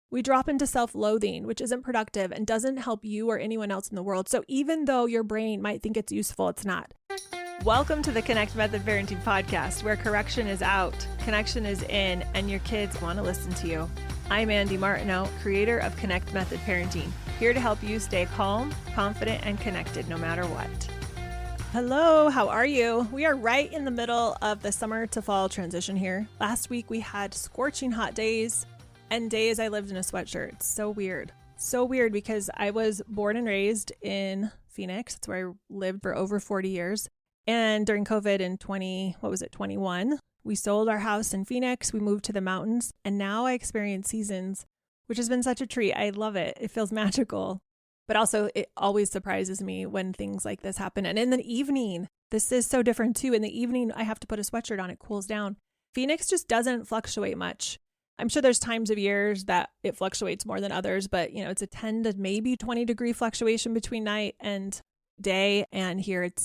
we drop into self-loathing, which isn't productive and doesn't help you or anyone else in the world. So even though your brain might think it's useful, it's not. Welcome to the Connect Method Parenting Podcast, where correction is out, connection is in, and your kids want to listen to you. I'm Andy Martineau, creator of Connect Method Parenting, here to help you stay calm, confident, and connected no matter what. Hello, how are you? We are right in the middle of the summer to fall transition here. Last week we had scorching hot days and days I lived in a sweatshirt. It's so weird. So weird because I was born and raised in Phoenix. That's where I lived for over 40 years. And during COVID in 21, we sold our house in Phoenix. We moved to the mountains, and now I experience seasons, which has been such a treat. I love it. It feels magical. But also, it always surprises me when things like this happen. And in the evening, this is so different too. In the evening, I have to put a sweatshirt on. It cools down. Phoenix just doesn't fluctuate much. I'm sure there's times of years that it fluctuates more than others, but it's a 10 to maybe 20 degree fluctuation between night and day. And here it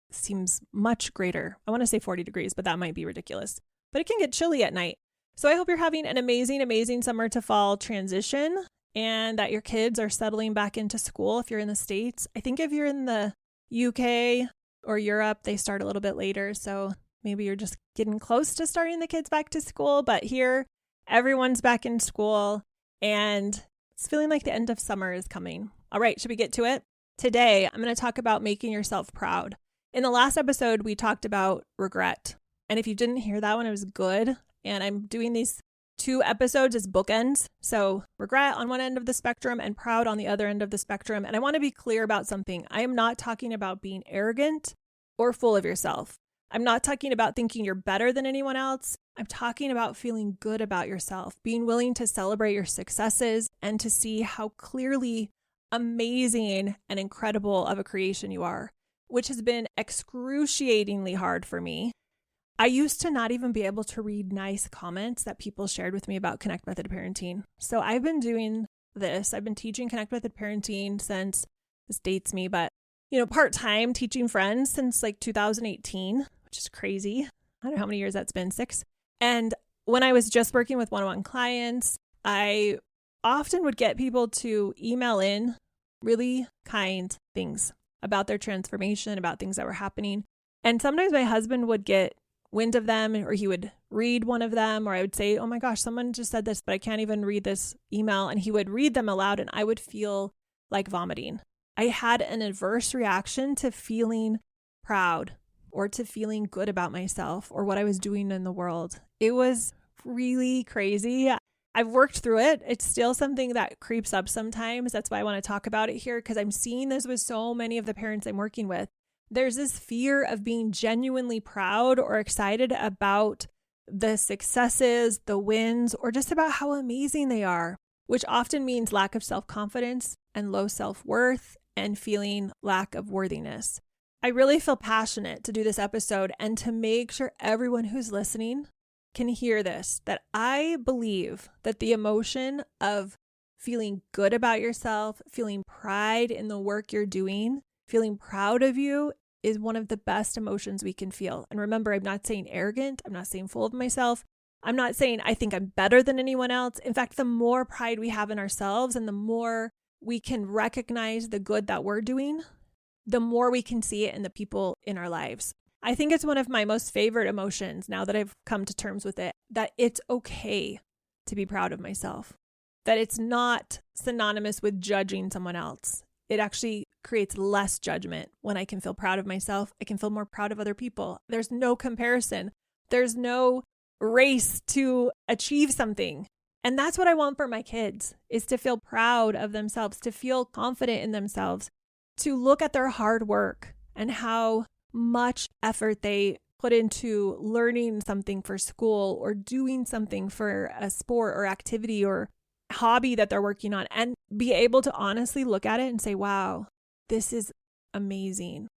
seems much greater. I want to say 40 degrees, but that might be ridiculous. But it can get chilly at night. So I hope you're having an amazing, amazing summer to fall transition, and that your kids are settling back into school if you're in the States. I think if you're in the UK or Europe, they start a little bit later. So maybe you're just getting close to starting the kids back to school. But here, everyone's back in school, and it's feeling like the end of summer is coming. All right, should we get to it? Today, I'm going to talk about making yourself proud. In the last episode, we talked about regret. And if you didn't hear that one, it was good. And I'm doing these 2 episodes as bookends. So regret on one end of the spectrum and proud on the other end of the spectrum. And I want to be clear about something. I am not talking about being arrogant or full of yourself. I'm not talking about thinking you're better than anyone else. I'm talking about feeling good about yourself, being willing to celebrate your successes and to see how clearly amazing and incredible of a creation you are, which has been excruciatingly hard for me. I used to not even be able to read nice comments that people shared with me about Connect Method Parenting. So I've been doing this. I've been teaching Connect Method Parenting since, this dates me, but part-time teaching friends since like 2018, which is crazy. I don't know how many years that's been, 6. And when I was just working with one-on-one clients, I often would get people to email in really kind things about their transformation, about things that were happening. And sometimes my husband would get wind of them, or he would read one of them, or I would say, oh my gosh, someone just said this, but I can't even read this email. And he would read them aloud, and I would feel like vomiting. I had an adverse reaction to feeling proud or to feeling good about myself or what I was doing in the world. It was really crazy. I've worked through it. It's still something that creeps up sometimes. That's why I want to talk about it here, because I'm seeing this with so many of the parents I'm working with. There's this fear of being genuinely proud or excited about the successes, the wins, or just about how amazing they are, which often means lack of self-confidence and low self-worth and feeling lack of worthiness. I really feel passionate to do this episode and to make sure everyone who's listening can hear this, that I believe that the emotion of feeling good about yourself, feeling pride in the work you're doing, feeling proud of you is one of the best emotions we can feel. And remember, I'm not saying arrogant. I'm not saying full of myself. I'm not saying I think I'm better than anyone else. In fact, the more pride we have in ourselves and the more we can recognize the good that we're doing, the more we can see it in the people in our lives. I think it's one of my most favorite emotions now that I've come to terms with it, that it's okay to be proud of myself, that it's not synonymous with judging someone else. It actually creates less judgment when I can feel proud of myself. I can feel more proud of other people. There's no comparison. There's no race to achieve something. And that's what I want for my kids, is to feel proud of themselves, to feel confident in themselves, to look at their hard work and how much effort they put into learning something for school or doing something for a sport or activity or hobby that they're working on, and be able to honestly look at it and say, wow, this is amazing.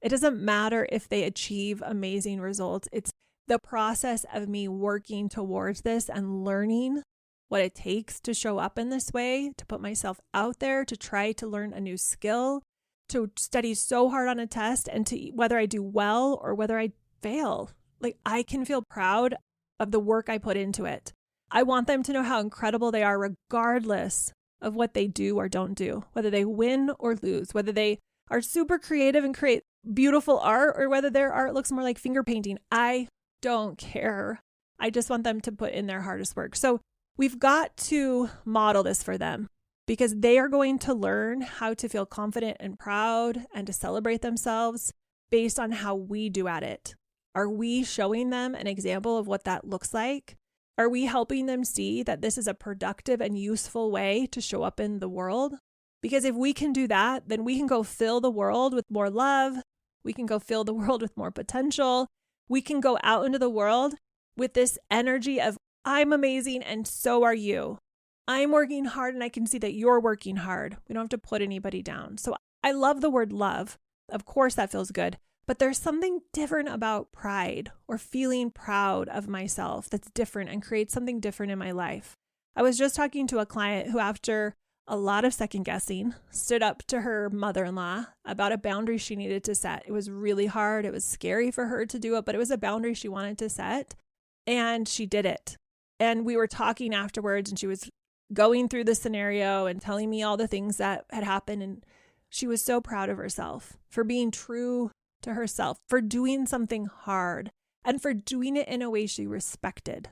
It doesn't matter if they achieve amazing results. It's the process of me working towards this and learning what it takes to show up in this way, to put myself out there, to try to learn a new skill, to study so hard on a test, and to whether I do well or whether I fail. Like, I can feel proud of the work I put into it. I want them to know how incredible they are regardless of what they do or don't do, whether they win or lose, whether they are super creative and create beautiful art or whether their art looks more like finger painting. I don't care. I just want them to put in their hardest work. So we've got to model this for them because they are going to learn how to feel confident and proud and to celebrate themselves based on how we do at it. Are we showing them an example of what that looks like? Are we helping them see that this is a productive and useful way to show up in the world? Because if we can do that, then we can go fill the world with more love. We can go fill the world with more potential. We can go out into the world with this energy of, I'm amazing and so are you. I'm working hard and I can see that you're working hard. We don't have to put anybody down. So I love the word love. Of course, that feels good. But there's something different about pride or feeling proud of myself that's different and creates something different in my life. I was just talking to a client who, after a lot of second guessing, stood up to her mother-in-law about a boundary she needed to set. It was really hard. It was scary for her to do it, but it was a boundary she wanted to set. And she did it. And we were talking afterwards and she was going through the scenario and telling me all the things that had happened. And she was so proud of herself for being true to herself, for doing something hard and for doing it in a way she respected.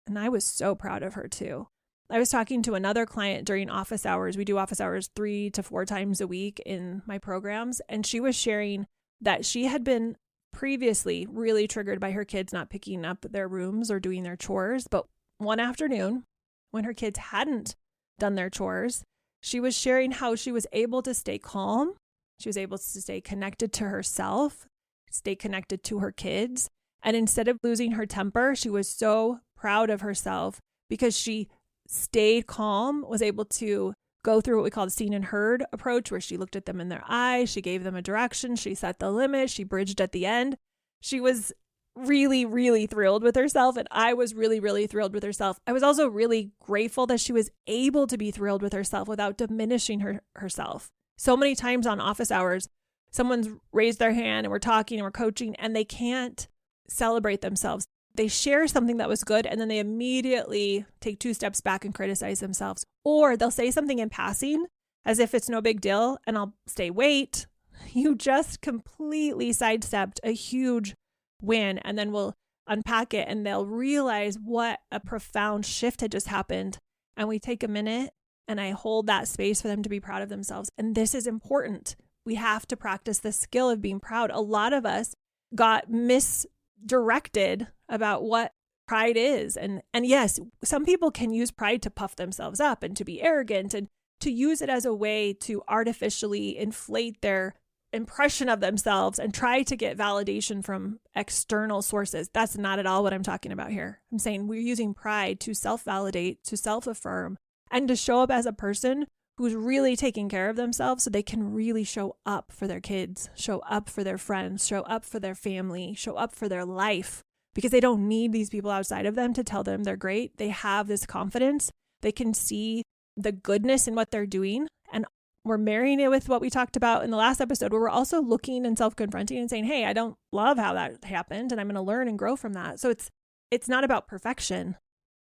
And I was so proud of her too. I was talking to another client during office hours. We do office hours 3 to 4 times a week in my programs. And she was sharing that she had been previously really triggered by her kids not picking up their rooms or doing their chores. But one afternoon, when her kids hadn't done their chores, she was sharing how she was able to stay calm. She was able to stay connected to herself, stay connected to her kids. And instead of losing her temper, she was so proud of herself because she stayed calm, was able to go through what we call the seen and heard approach, where she looked at them in their eyes, she gave them a direction, she set the limit, she bridged at the end. She was really, really thrilled with herself. And I was really, really thrilled with herself. I was also really grateful that she was able to be thrilled with herself without diminishing herself. So many times on office hours, someone's raised their hand and we're talking and we're coaching and they can't celebrate themselves. They share something that was good and then they immediately take 2 steps back and criticize themselves. Or they'll say something in passing as if it's no big deal and I'll say, wait, you just completely sidestepped a huge win. And then we'll unpack it and they'll realize what a profound shift had just happened. And we take a minute and I hold that space for them to be proud of themselves. And this is important. We have to practice the skill of being proud. A lot of us got misdirected about what pride is. And yes, some people can use pride to puff themselves up and to be arrogant and to use it as a way to artificially inflate their impression of themselves and try to get validation from external sources. That's not at all what I'm talking about here. I'm saying we're using pride to self-validate, to self-affirm, and to show up as a person who's really taking care of themselves so they can really show up for their kids, show up for their friends, show up for their family, show up for their life, because they don't need these people outside of them to tell them they're great. They have this confidence. They can see the goodness in what they're doing. And we're marrying it with what we talked about in the last episode, where we're also looking and self-confronting and saying, hey, I don't love how that happened and I'm going to learn and grow from that. So it's not about perfection,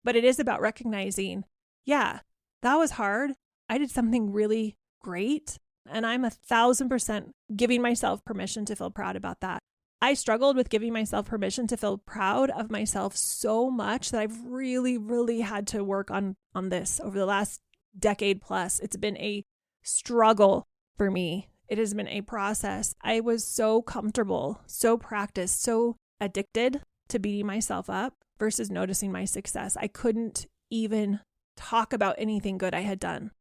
but it is about recognizing, yeah, that was hard. I did something really great. And I'm 1,000% giving myself permission to feel proud about that. I struggled with giving myself permission to feel proud of myself so much that I've really, really had to work on this over the last decade plus. It's been a struggle for me. It has been a process. I was so comfortable, so practiced, so addicted to beating myself up versus noticing my success. I couldn't even talk about anything good I had done.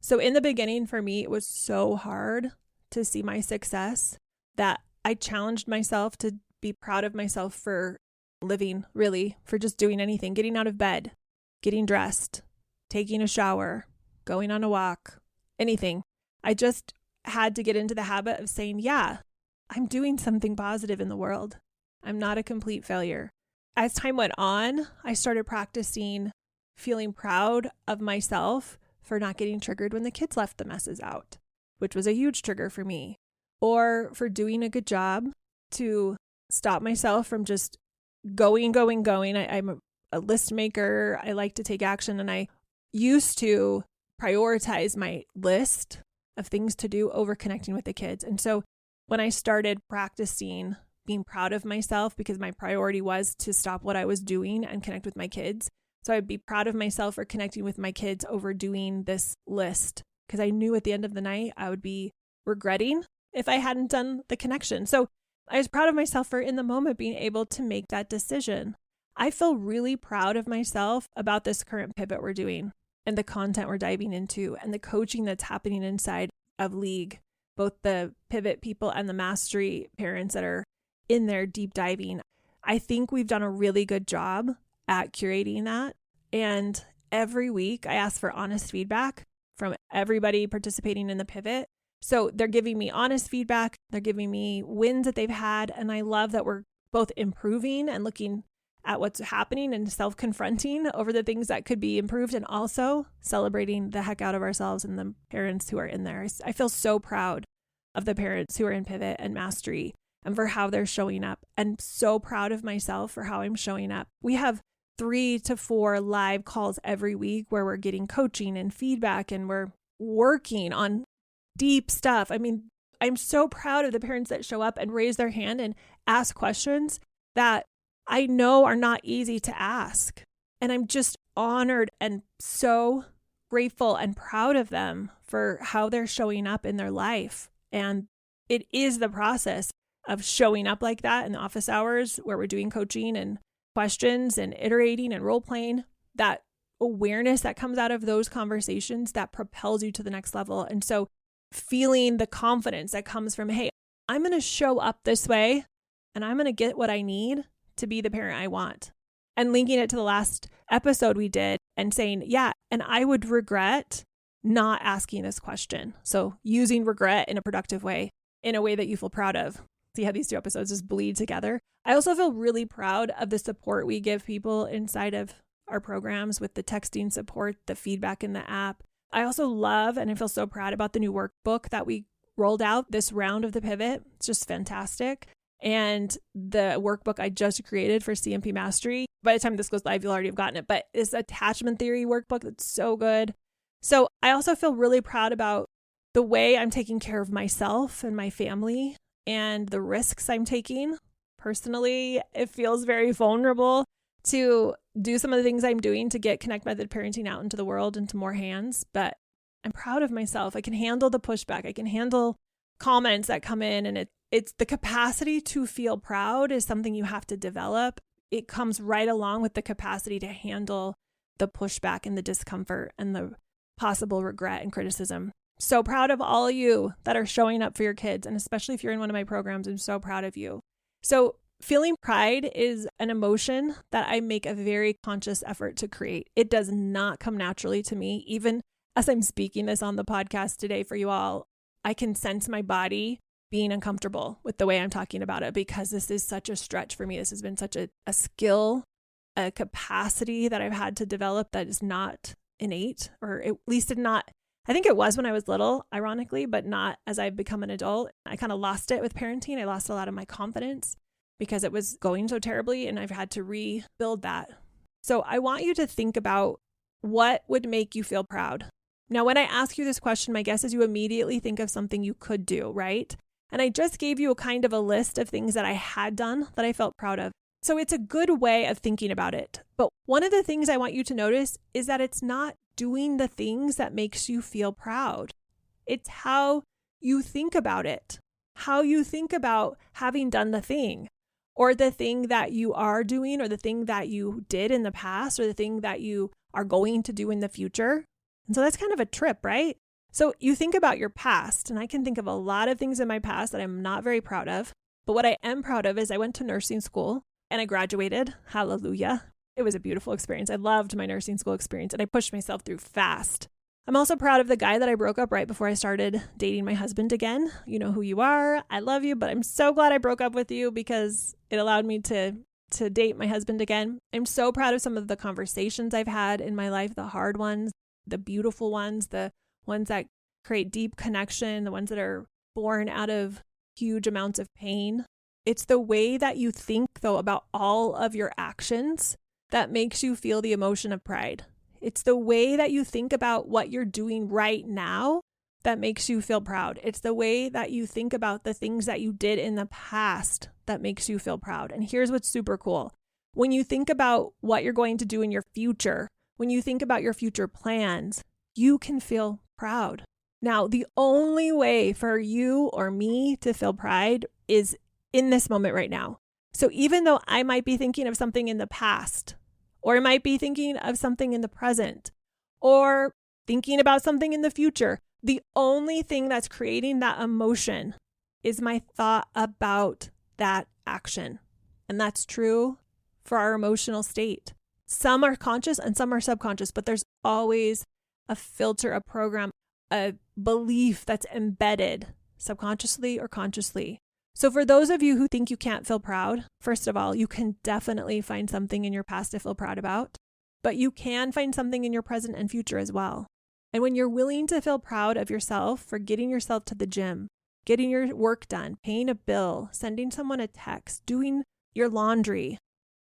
So in the beginning, for me, it was so hard to see my success that I challenged myself to be proud of myself for living, really, for just doing anything, getting out of bed, getting dressed, taking a shower, going on a walk, anything. I just had to get into the habit of saying, yeah, I'm doing something positive in the world. I'm not a complete failure. As time went on, I started practicing feeling proud of myself for not getting triggered when the kids left the messes out, which was a huge trigger for me, or for doing a good job to stop myself from just going. I'm a list maker. I like to take action, and I used to prioritize my list of things to do over connecting with the kids. And so when I started practicing being proud of myself, because my priority was to stop what I was doing and connect with my kids. So I'd be proud of myself for connecting with my kids over doing this list, because I knew at the end of the night I would be regretting if I hadn't done the connection. So I was proud of myself for in the moment being able to make that decision. I feel really proud of myself about this current pivot we're doing and the content we're diving into and the coaching that's happening inside of League, both the pivot people and the mastery parents that are in there deep diving. I think we've done a really good job at curating that. And every week I ask for honest feedback from everybody participating in the pivot. So they're giving me honest feedback. They're giving me wins that they've had. And I love that we're both improving and looking at what's happening and self-confronting over the things that could be improved, and also celebrating the heck out of ourselves and the parents who are in there. I feel so proud of the parents who are in Pivot and Mastery and for how they're showing up, and so proud of myself for how I'm showing up. We have 3 to 4 live calls every week where we're getting coaching and feedback, and we're working on deep stuff. I mean, I'm so proud of the parents that show up and raise their hand and ask questions that I know are not easy to ask. And I'm just honored and so grateful and proud of them for how they're showing up in their life. And it is the process of showing up like that in the office hours where we're doing coaching and questions and iterating and role playing, that awareness that comes out of those conversations that propels you to the next level. And so feeling the confidence that comes from, hey, I'm going to show up this way and I'm going to get what I need to be the parent I want. And linking it to the last episode we did and saying, yeah, and I would regret not asking this question. So using regret in a productive way, in a way that you feel proud of. See how these 2 episodes just bleed together. I also feel really proud of the support we give people inside of our programs with the texting support, the feedback in the app. I also love, and I feel so proud about the new workbook that we rolled out this round of the pivot. It's just fantastic. And the workbook I just created for CMP Mastery, by the time this goes live, you'll already have gotten it, but it's attachment theory workbook that's so good. So I also feel really proud about the way I'm taking care of myself and my family and the risks I'm taking. Personally, it feels very vulnerable to do some of the things I'm doing to get Connect Method parenting out into the world, into more hands, but I'm proud of myself. I can handle the pushback. I can handle comments that come in, and it's the capacity to feel proud is something you have to develop. It comes right along with the capacity to handle the pushback and the discomfort and the possible regret and criticism. So proud of all of you that are showing up for your kids. And especially if you're in one of my programs, I'm so proud of you. So feeling pride is an emotion that I make a very conscious effort to create. It does not come naturally to me. Even as I'm speaking this on the podcast today for you all, I can sense my body being uncomfortable with the way I'm talking about it, because this is such a stretch for me. This has been such a skill, a capacity that I've had to develop that is not innate, or at least did not. I think it was when I was little, ironically, but not as I've become an adult. I kind of lost it with parenting. I lost a lot of my confidence because it was going so terribly, and I've had to rebuild that. So I want you to think about what would make you feel proud. Now, when I ask you this question, my guess is you immediately think of something you could do, right? And I just gave you a kind of a list of things that I had done that I felt proud of. So it's a good way of thinking about it. But one of the things I want you to notice is that it's not doing the things that makes you feel proud. It's how you think about it, how you think about having done the thing, or the thing that you are doing, or the thing that you did in the past, or the thing that you are going to do in the future. And so that's kind of a trip, right? So you think about your past, and I can think of a lot of things in my past that I'm not very proud of. But what I am proud of is I went to nursing school and I graduated. Hallelujah. It was a beautiful experience. I loved my nursing school experience, and I pushed myself through fast. I'm also proud of the guy that I broke up right before I started dating my husband again. You know who you are. I love you, but I'm so glad I broke up with you because it allowed me to date my husband again. I'm so proud of some of the conversations I've had in my life, the hard ones, the beautiful ones, the ones that create deep connection, the ones that are born out of huge amounts of pain. It's the way that you think, though, about all of your actions that makes you feel the emotion of pride. It's the way that you think about what you're doing right now that makes you feel proud. It's the way that you think about the things that you did in the past that makes you feel proud. And here's what's super cool. When you think about what you're going to do in your future, when you think about your future plans, you can feel proud. Now, the only way for you or me to feel pride is in this moment right now. So even though I might be thinking of something in the past, or I might be thinking of something in the present, or thinking about something in the future, the only thing that's creating that emotion is my thought about that action. And that's true for our emotional state. Some are conscious and some are subconscious, but there's always a filter, a program, a belief that's embedded subconsciously or consciously. So for those of you who think you can't feel proud, first of all, you can definitely find something in your past to feel proud about, but you can find something in your present and future as well. And when you're willing to feel proud of yourself for getting yourself to the gym, getting your work done, paying a bill, sending someone a text, doing your laundry,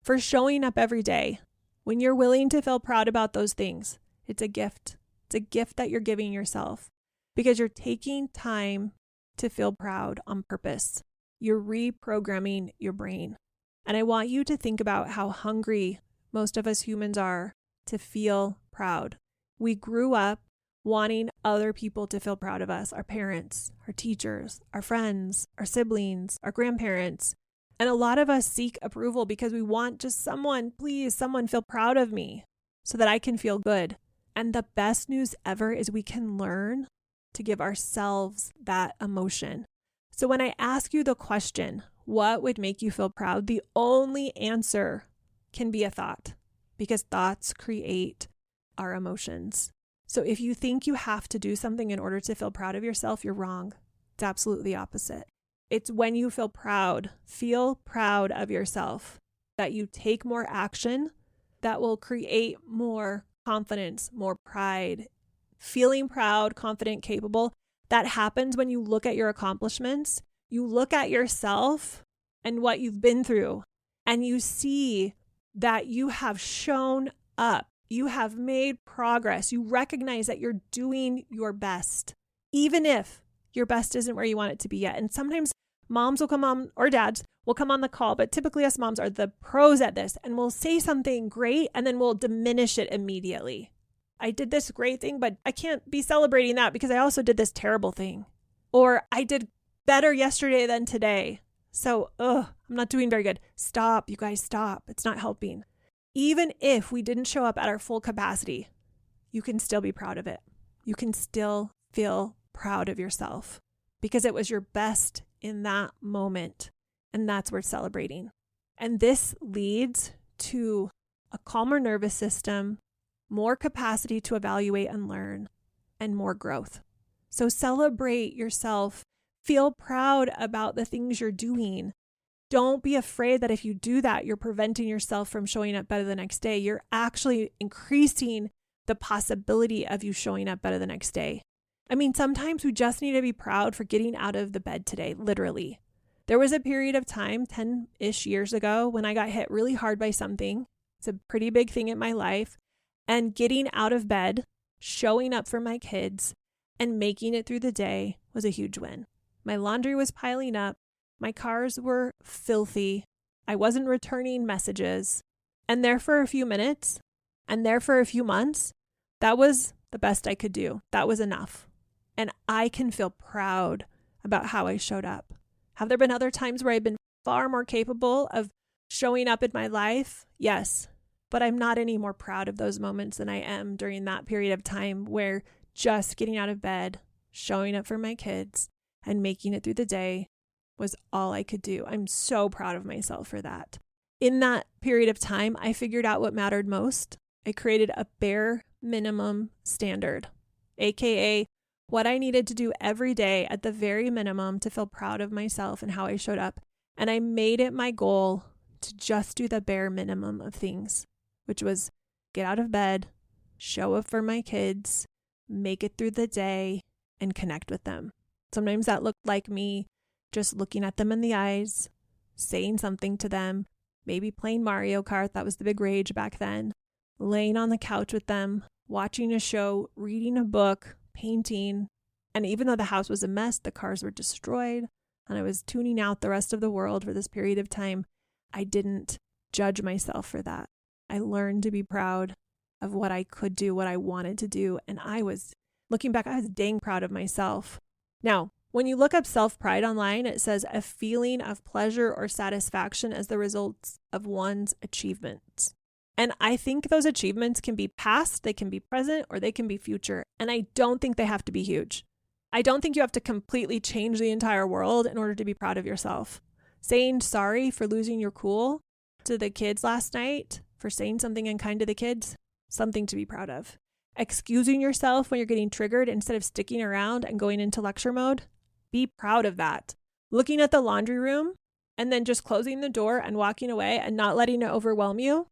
for showing up every day, when you're willing to feel proud about those things, it's a gift. It's a gift that you're giving yourself because you're taking time to feel proud on purpose. You're reprogramming your brain. And I want you to think about how hungry most of us humans are to feel proud. We grew up wanting other people to feel proud of us, our parents, our teachers, our friends, our siblings, our grandparents. And a lot of us seek approval because we want just someone, please, someone feel proud of me so that I can feel good. And the best news ever is we can learn to give ourselves that emotion. So when I ask you the question, what would make you feel proud? The only answer can be a thought because thoughts create our emotions. So if you think you have to do something in order to feel proud of yourself, you're wrong. It's absolutely the opposite. It's when you feel proud of yourself, that you take more action that will create more confidence, more pride. Feeling proud, confident, capable, that happens when you look at your accomplishments, you look at yourself and what you've been through, and you see that you have shown up, you have made progress, you recognize that you're doing your best, even if your best isn't where you want it to be yet. And sometimes moms will come on, or dads will come on the call, but typically us moms are the pros at this, and we'll say something great and then we'll diminish it immediately. I did this great thing, but I can't be celebrating that because I also did this terrible thing. Or I did better yesterday than today. So, I'm not doing very good. Stop, you guys, stop. It's not helping. Even if we didn't show up at our full capacity, you can still be proud of it. You can still feel proud of yourself because it was your best in that moment. And that's worth celebrating. And this leads to a calmer nervous system, more capacity to evaluate and learn, and more growth. So celebrate yourself. Feel proud about the things you're doing. Don't be afraid that if you do that, you're preventing yourself from showing up better the next day. You're actually increasing the possibility of you showing up better the next day. I mean, sometimes we just need to be proud for getting out of the bed today, literally. There was a period of time, 10-ish years ago, when I got hit really hard by something. It's a pretty big thing in my life. And getting out of bed, showing up for my kids, and making it through the day was a huge win. My laundry was piling up. My cars were filthy. I wasn't returning messages. And there for a few minutes, and there for a few months, that was the best I could do. That was enough. And I can feel proud about how I showed up. Have there been other times where I've been far more capable of showing up in my life? Yes. But I'm not any more proud of those moments than I am during that period of time where just getting out of bed, showing up for my kids, and making it through the day was all I could do. I'm so proud of myself for that. In that period of time, I figured out what mattered most. I created a bare minimum standard, aka what I needed to do every day at the very minimum to feel proud of myself and how I showed up. And I made it my goal to just do the bare minimum of things, which was get out of bed, show up for my kids, make it through the day, and connect with them. Sometimes that looked like me just looking at them in the eyes, saying something to them, maybe playing Mario Kart. That was the big rage back then. Laying on the couch with them, watching a show, reading a book, painting. And even though the house was a mess, the cars were destroyed, and I was tuning out the rest of the world for this period of time, I didn't judge myself for that. I learned to be proud of what I could do, what I wanted to do. And looking back, I was dang proud of myself. Now, when you look up self-pride online, it says a feeling of pleasure or satisfaction as the results of one's achievements. And I think those achievements can be past, they can be present, or they can be future. And I don't think they have to be huge. I don't think you have to completely change the entire world in order to be proud of yourself. Saying sorry for losing your cool to the kids last night, for saying something unkind to the kids, something to be proud of. Excusing yourself when you're getting triggered instead of sticking around and going into lecture mode, be proud of that. Looking at the laundry room and then just closing the door and walking away and not letting it overwhelm you,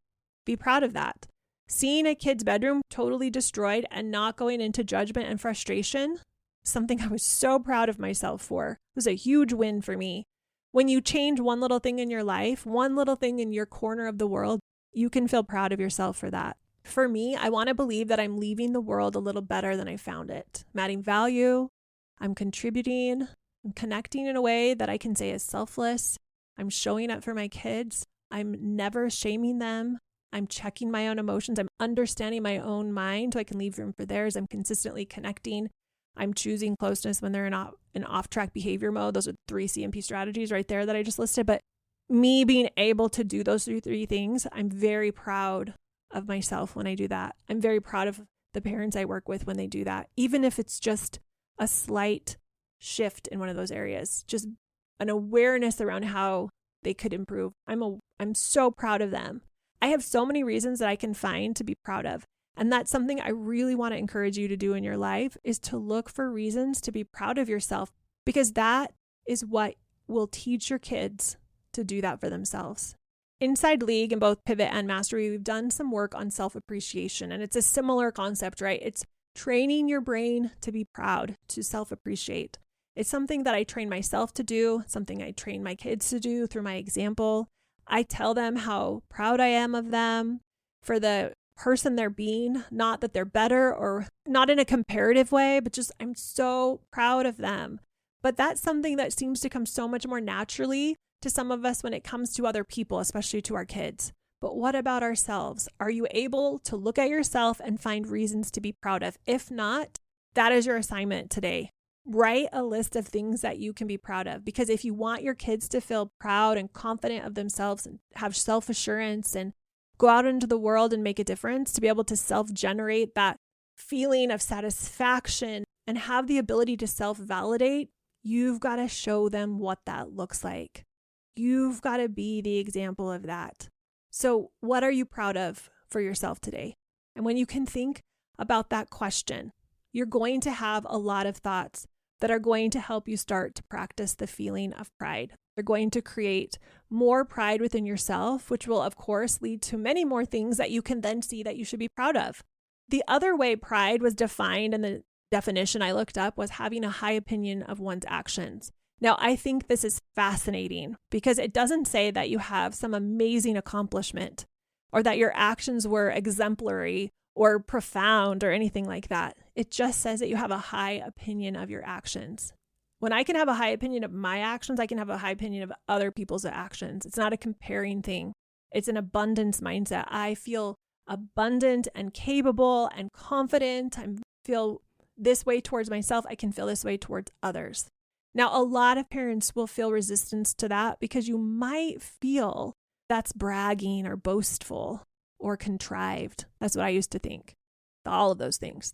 be proud of that. Seeing a kid's bedroom totally destroyed and not going into judgment and frustration, something I was so proud of myself for. It was a huge win for me. When you change one little thing in your life, one little thing in your corner of the world, you can feel proud of yourself for that. For me, I want to believe that I'm leaving the world a little better than I found it. I'm adding value. I'm contributing. I'm connecting in a way that I can say is selfless. I'm showing up for my kids. I'm never shaming them. I'm checking my own emotions. I'm understanding my own mind so I can leave room for theirs. I'm consistently connecting. I'm choosing closeness when they're in off-track behavior mode. Those are 3 CMP strategies right there that I just listed. But me being able to do those 3 things, I'm very proud of myself when I do that. I'm very proud of the parents I work with when they do that, even if it's just a slight shift in one of those areas, just an awareness around how they could improve. I'm so proud of them. I have so many reasons that I can find to be proud of. And that's something I really want to encourage you to do in your life, is to look for reasons to be proud of yourself, because that is what will teach your kids to do that for themselves. Inside League, in both Pivot and Mastery, we've done some work on self-appreciation, and it's a similar concept, right? It's training your brain to be proud, to self-appreciate. It's something that I train myself to do, something I train my kids to do through my example. I tell them how proud I am of them for the person they're being, not that they're better or not in a comparative way, but just I'm so proud of them. But that's something that seems to come so much more naturally to some of us when it comes to other people, especially to our kids. But what about ourselves? Are you able to look at yourself and find reasons to be proud of? If not, that is your assignment today. Write a list of things that you can be proud of, because if you want your kids to feel proud and confident of themselves and have self-assurance and go out into the world and make a difference, to be able to self-generate that feeling of satisfaction and have the ability to self-validate, you've got to show them what that looks like. You've got to be the example of that. So what are you proud of for yourself today? And when you can think about that question, you're going to have a lot of thoughts that are going to help you start to practice the feeling of pride. They're going to create more pride within yourself, which will, of course, lead to many more things that you can then see that you should be proud of. The other way pride was defined in the definition I looked up was having a high opinion of one's actions. Now, I think this is fascinating because it doesn't say that you have some amazing accomplishment or that your actions were exemplary or profound or anything like that. It just says that you have a high opinion of your actions. When I can have a high opinion of my actions, I can have a high opinion of other people's actions. It's not a comparing thing. It's an abundance mindset. I feel abundant and capable and confident. I feel this way towards myself. I can feel this way towards others. Now, a lot of parents will feel resistance to that because you might feel that's bragging or boastful or contrived. That's what I used to think. All of those things.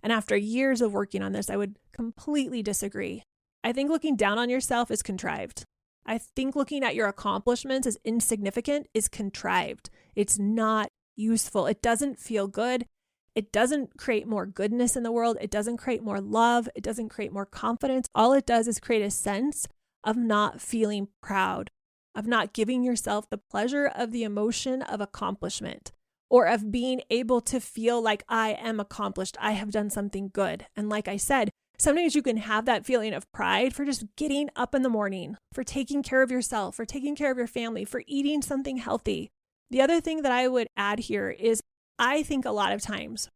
And after years of working on this, I would completely disagree. I think looking down on yourself is contrived. I think looking at your accomplishments as insignificant is contrived. It's not useful. It doesn't feel good. It doesn't create more goodness in the world. It doesn't create more love. It doesn't create more confidence. All it does is create a sense of not feeling proud, of not giving yourself the pleasure of the emotion of accomplishment, or of being able to feel like I am accomplished. I have done something good. And like I said, Sometimes you can have that feeling of pride for just getting up in the morning, for taking care of yourself, for taking care of your family, for eating something healthy. The other thing that I would add here is I think a lot of times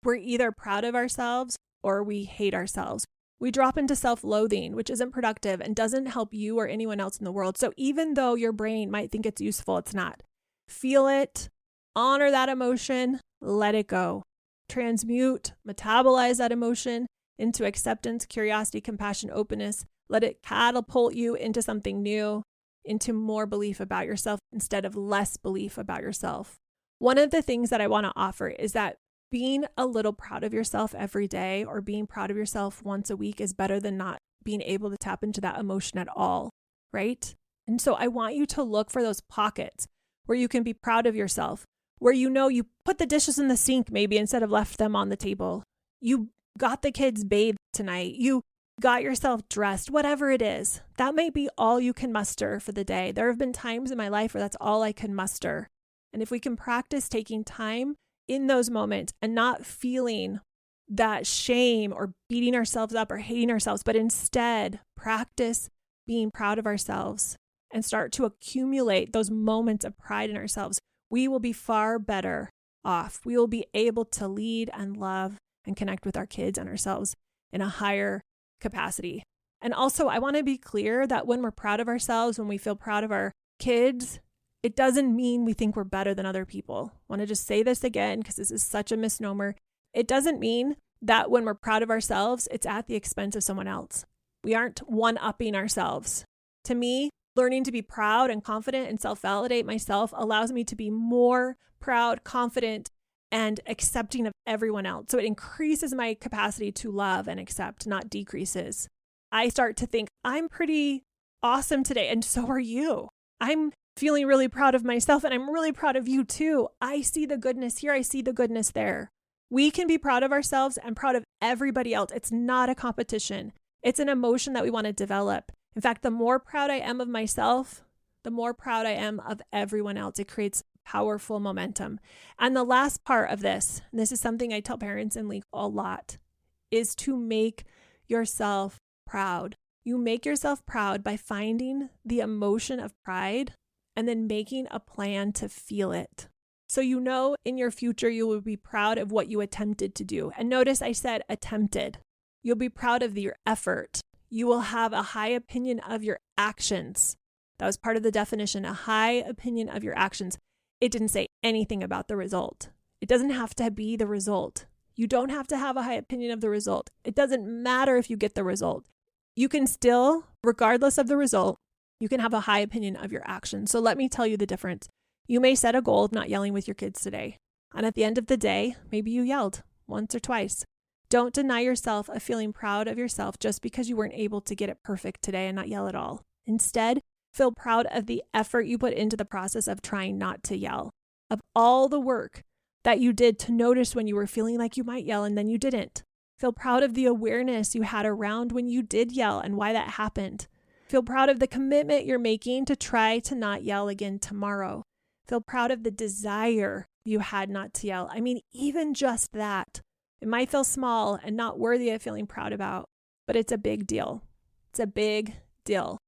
we're either proud of ourselves or we hate ourselves. We drop into self-loathing, which isn't productive and doesn't help you or anyone else in the world. So even though your brain might think it's useful, it's not. Feel it, honor that emotion, let it go. Transmute, metabolize that emotion into acceptance, curiosity, compassion, openness. Let it catapult you into something new, into more belief about yourself instead of less belief about yourself. One of the things that I want to offer is that being a little proud of yourself every day or being proud of yourself once a week is better than not being able to tap into that emotion at all, right? And so I want you to look for those pockets where you can be proud of yourself, where you know you put the dishes in the sink maybe instead of left them on the table. You got the kids bathed tonight. You got yourself dressed, whatever it is. That may be all you can muster for the day. There have been times in my life where that's all I can muster. And if we can practice taking time in those moments and not feeling that shame or beating ourselves up or hating ourselves, but instead practice being proud of ourselves and start to accumulate those moments of pride in ourselves, we will be far better off. We will be able to lead and love and connect with our kids and ourselves in a higher capacity. And also, I want to be clear that when we're proud of ourselves, when we feel proud of our kids, it doesn't mean we think we're better than other people. I want to just say this again because this is such a misnomer. It doesn't mean that when we're proud of ourselves, it's at the expense of someone else. We aren't one-upping ourselves. To me, learning to be proud and confident and self-validate myself allows me to be more proud, confident, and accepting of everyone else. So it increases my capacity to love and accept, not decreases. I start to think, I'm pretty awesome today, and so are you. I'm feeling really proud of myself, and I'm really proud of you too. I see the goodness here. I see the goodness there. We can be proud of ourselves and proud of everybody else. It's not a competition. It's an emotion that we want to develop. In fact, the more proud I am of myself, the more proud I am of everyone else. It creates powerful momentum. And the last part of this, and this is something I tell parents in League a lot, is to make yourself proud. You make yourself proud by finding the emotion of pride and then making a plan to feel it. So you know in your future you will be proud of what you attempted to do. And notice I said attempted. You'll be proud of your effort. You will have a high opinion of your actions. That was part of the definition, a high opinion of your actions. It didn't say anything about the result. It doesn't have to be the result. You don't have to have a high opinion of the result. It doesn't matter if you get the result. You can still, regardless of the result, you can have a high opinion of your actions. So let me tell you the difference. You may set a goal of not yelling with your kids today. And at the end of the day, maybe you yelled once or twice. Don't deny yourself of feeling proud of yourself just because you weren't able to get it perfect today and not yell at all. Instead, feel proud of the effort you put into the process of trying not to yell, of all the work that you did to notice when you were feeling like you might yell and then you didn't. Feel proud of the awareness you had around when you did yell and why that happened. Feel proud of the commitment you're making to try to not yell again tomorrow. Feel proud of the desire you had not to yell. I mean, even just that. It might feel small and not worthy of feeling proud about, but it's a big deal. It's a big deal.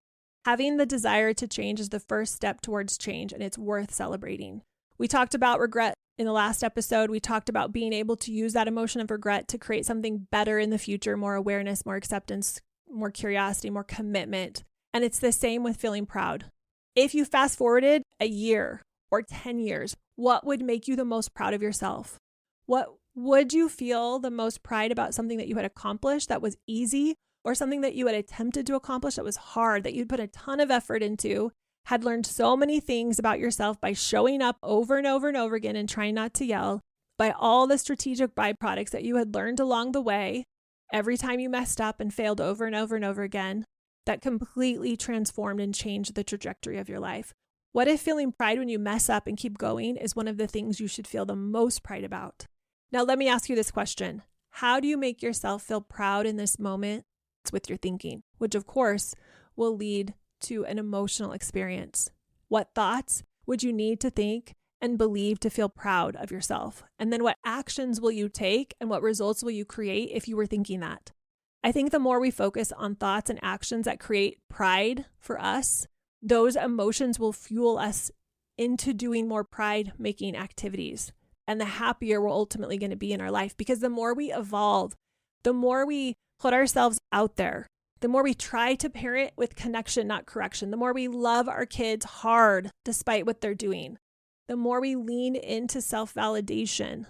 Having the desire to change is the first step towards change, and it's worth celebrating. We talked about regret in the last episode. We talked about being able to use that emotion of regret to create something better in the future, more awareness, more acceptance, more curiosity, more commitment. And it's the same with feeling proud. If you fast forwarded a year or 10 years, what would make you the most proud of yourself? What would you feel the most pride about something that you had accomplished that was easy, or something that you had attempted to accomplish that was hard, that you'd put a ton of effort into, had learned so many things about yourself by showing up over and over and over again and trying not to yell, by all the strategic byproducts that you had learned along the way, every time you messed up and failed over and over and over again, that completely transformed and changed the trajectory of your life? What if feeling pride when you mess up and keep going is one of the things you should feel the most pride about? Now, let me ask you this question. How do you make yourself feel proud in this moment? It's with your thinking, which of course will lead to an emotional experience. What thoughts would you need to think and believe to feel proud of yourself? And then what actions will you take and what results will you create if you were thinking that? I think the more we focus on thoughts and actions that create pride for us, those emotions will fuel us into doing more pride-making activities. And the happier we're ultimately going to be in our life, because the more we evolve, the more we put ourselves out there, the more we try to parent with connection, not correction, the more we love our kids hard despite what they're doing, the more we lean into self-validation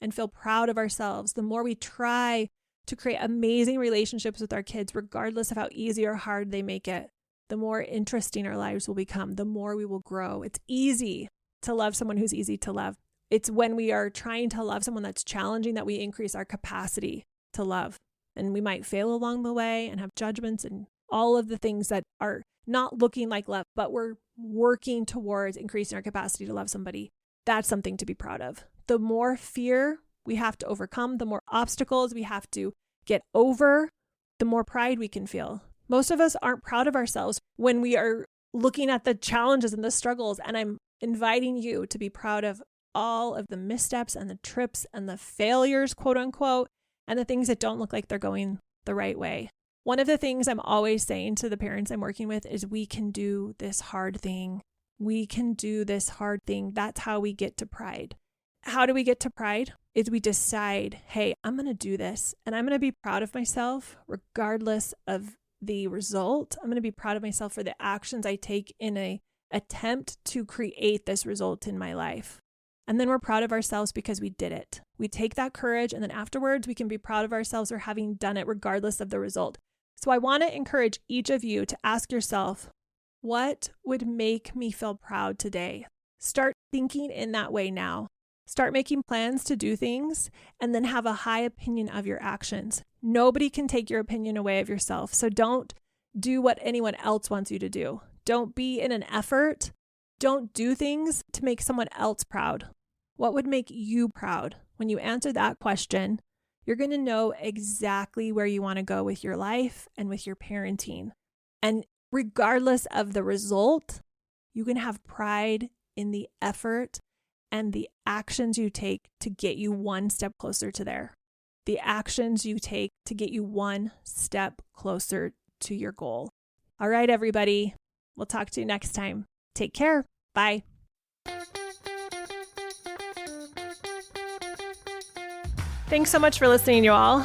and feel proud of ourselves, the more we try to create amazing relationships with our kids, regardless of how easy or hard they make it, the more interesting our lives will become, the more we will grow. It's easy to love someone who's easy to love. It's when we are trying to love someone that's challenging that we increase our capacity to love. And we might fail along the way and have judgments and all of the things that are not looking like love, but we're working towards increasing our capacity to love somebody. That's something to be proud of. The more fear we have to overcome, the more obstacles we have to get over, the more pride we can feel. Most of us aren't proud of ourselves when we are looking at the challenges and the struggles. And I'm inviting you to be proud of all of the missteps and the trips and the failures, quote unquote, and the things that don't look like they're going the right way. One of the things I'm always saying to the parents I'm working with is we can do this hard thing. We can do this hard thing. That's how we get to pride. How do we get to pride? Is we decide, hey, I'm going to do this and I'm going to be proud of myself regardless of the result. I'm going to be proud of myself for the actions I take in an attempt to create this result in my life. And then we're proud of ourselves because we did it. We take that courage, and then afterwards we can be proud of ourselves for having done it regardless of the result. So I want to encourage each of you to ask yourself, what would make me feel proud today? Start thinking in that way now. Start making plans to do things and then have a high opinion of your actions. Nobody can take your opinion away of yourself. So don't do what anyone else wants you to do. Don't be in an effort. Don't do things to make someone else proud. What would make you proud? When you answer that question, you're going to know exactly where you want to go with your life and with your parenting. And regardless of the result, you can have pride in the effort and the actions you take to get you one step closer to there. The actions you take to get you one step closer to your goal. All right, everybody. We'll talk to you next time. Take care. Bye. Thanks so much for listening, you all.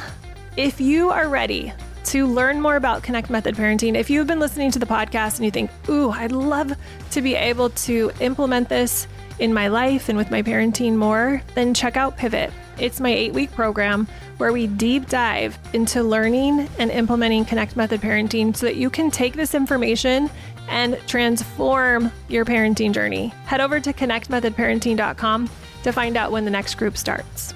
If you are ready to learn more about Connect Method Parenting, if you've been listening to the podcast and you think, ooh, I'd love to be able to implement this in my life and with my parenting more, then check out Pivot. It's my 8-week program where we deep dive into learning and implementing Connect Method Parenting so that you can take this information and transform your parenting journey. Head over to connectmethodparenting.com to find out when the next group starts.